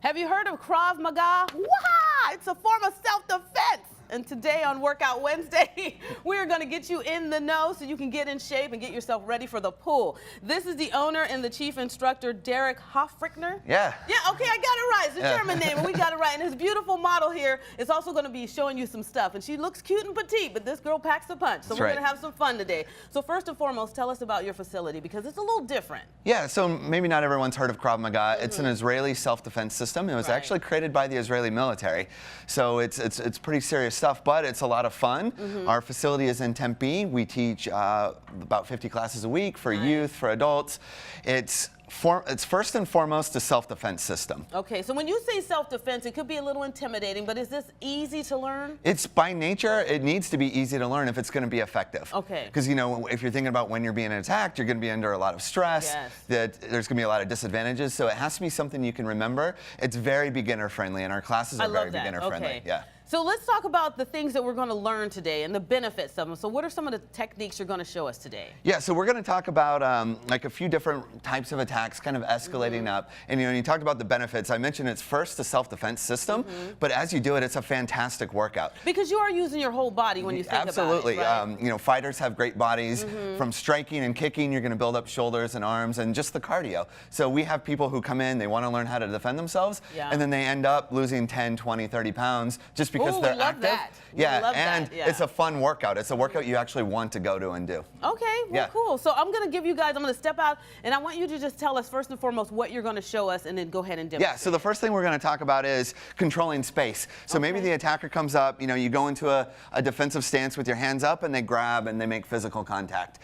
Have you heard of Krav Maga? Wah! It's a form of self-defense. And today on Workout Wednesday, we're going to get you in the know so you can get in shape and get yourself ready for the pool. This is the owner and the chief instructor, Derek Hofrickner. Yeah. Yeah, okay, I got it right. It's a German name, and we got it right. And his beautiful model here is also going to be showing you some stuff. And she looks cute and petite, but this girl packs a punch. So we're going to have some fun today. So first and foremost, tell us about your facility, because it's a little different. Yeah, so maybe not everyone's heard of Krav Maga. It's an Israeli self-defense system. It was actually created by the Israeli military. So it's pretty serious stuff, but it's a lot of fun. Our facility is in Tempe. We teach about 50 classes a week for youth, for adults. It's first and foremost a self-defense system. Okay, so when you say self-defense, it could be a little intimidating, but is this easy to learn? It's by nature, it needs to be easy to learn if it's going to be effective. Okay. Because, you know, if you're thinking about when you're being attacked, you're going to be under a lot of stress. Yes. There's going to be a lot of disadvantages, so it has to be something you can remember. It's very beginner-friendly, and our classes are very beginner-friendly. Okay. Yeah. So let's talk about the things that we're going to learn today and the benefits of them. So what are some of the techniques you're going to show us today? Yeah, so we're going to talk about like a few different types of attacks, kind of escalating up. And you talked about the benefits. I mentioned it's first a self-defense system, but as you do it, it's a fantastic workout. Because you are using your whole body when you think about it. Absolutely. Right? You know, fighters have great bodies. From striking and kicking, you're going to build up shoulders and arms and just the cardio. So we have people who come in, they want to learn how to defend themselves, and then they end up losing 10, 20, 30 pounds just because they're active. It's a fun workout. It's a workout you actually want to go to and do. Okay, well, cool. So I'm going to give you guys, I'm going to step out, and I want you to just tell us first and foremost what you're going to show us, and then go ahead and demonstrate. Yeah, so the first thing we're going to talk about is controlling space. So maybe the attacker comes up, you know, you go into a defensive stance with your hands up, and they grab and they make physical contact.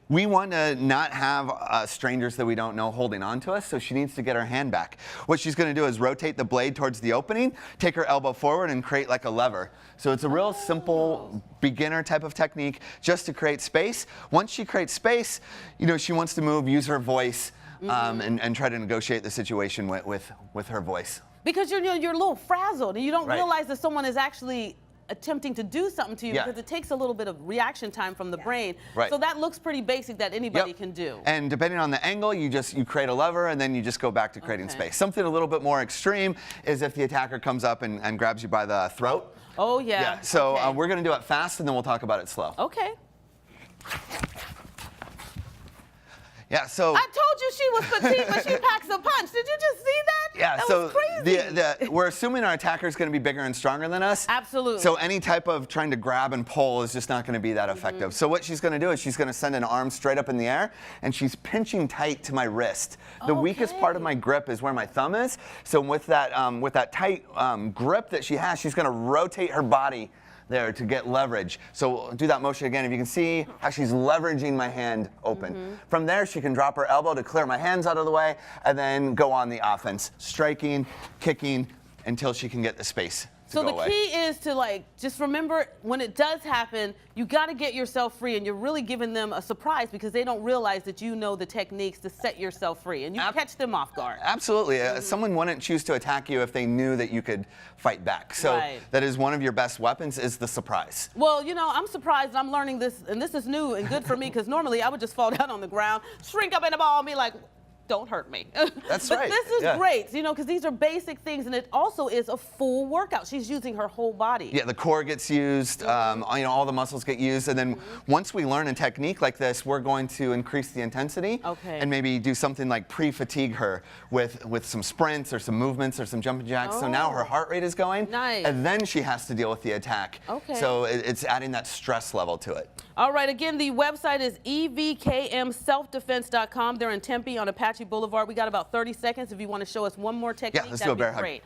We want to not have strangers that we don't know holding on to us, so she needs to get her hand back. What she's going to do is rotate the blade towards the opening, take her elbow forward, and create like a lever. So it's a real simple beginner type of technique just to create space. Once she creates space, you know, she wants to move, use her voice, and try to negotiate the situation with her voice. Because you're a little frazzled and you don't realize that someone is actually attempting to do something to you because it takes a little bit of reaction time from the brain. So that looks pretty basic that anybody can do. And depending on the angle, you create a lever and then you just go back to creating space. Something a little bit more extreme is if the attacker comes up and grabs you by the throat. Oh, yeah. So we're going to do it fast, and then we'll talk about it slow. Okay. Yeah, so I told you she was petite, but she packs a punch. Did you just see that? Yeah, that was crazy. We're assuming our attacker is going to be bigger and stronger than us. Absolutely. So any type of trying to grab and pull is just not going to be that effective. So what she's going to do is she's going to send an arm straight up in the air, and she's pinching tight to my wrist. The weakest part of my grip is where my thumb is. So with that tight grip that she has, she's going to rotate her body there to get leverage. So do that motion again. If you can see how she's leveraging my hand open. From there, she can drop her elbow to clear my hands out of the way and then go on the offense, striking, kicking until she can get the space. So the key is to just remember when it does happen, you got to get yourself free, and you're really giving them a surprise because they don't realize that you know the techniques to set yourself free, and you catch them off guard. Absolutely. Someone wouldn't choose to attack you if they knew that you could fight back. So that is one of your best weapons is the surprise. Well, you know, I'm surprised I'm learning this, and this is new and good for me because normally I would just fall down on the ground, shrink up in a ball, and be like, don't hurt me. That's right. But this is great, you know, because these are basic things, and it also is a full workout. She's using her whole body. Yeah, the core gets used, you know, all the muscles get used, and then once we learn a technique like this, we're going to increase the intensity and maybe do something like pre-fatigue her with some sprints or some movements or some jumping jacks. So now her heart rate is going, and then she has to deal with the attack. So it's adding that stress level to it. All right, again, the website is evkmselfdefense.com. They're in Tempe on Apache Boulevard. We got about 30 seconds. If you want to show us one more technique, that'd be great.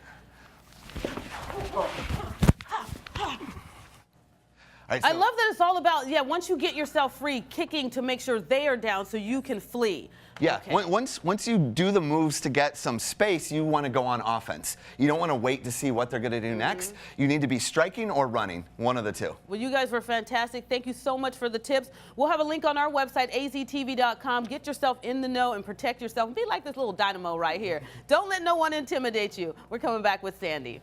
I love that it's all about, once you get yourself free, kicking to make sure they are down so you can flee. Yeah, once you do the moves to get some space, you want to go on offense. You don't want to wait to see what they're going to do next. You need to be striking or running, one of the two. Well, you guys were fantastic. Thank you so much for the tips. We'll have a link on our website, AZTV.com. Get yourself in the know and protect yourself. Be like this little dynamo right here. Don't let no one intimidate you. We're coming back with Sandy.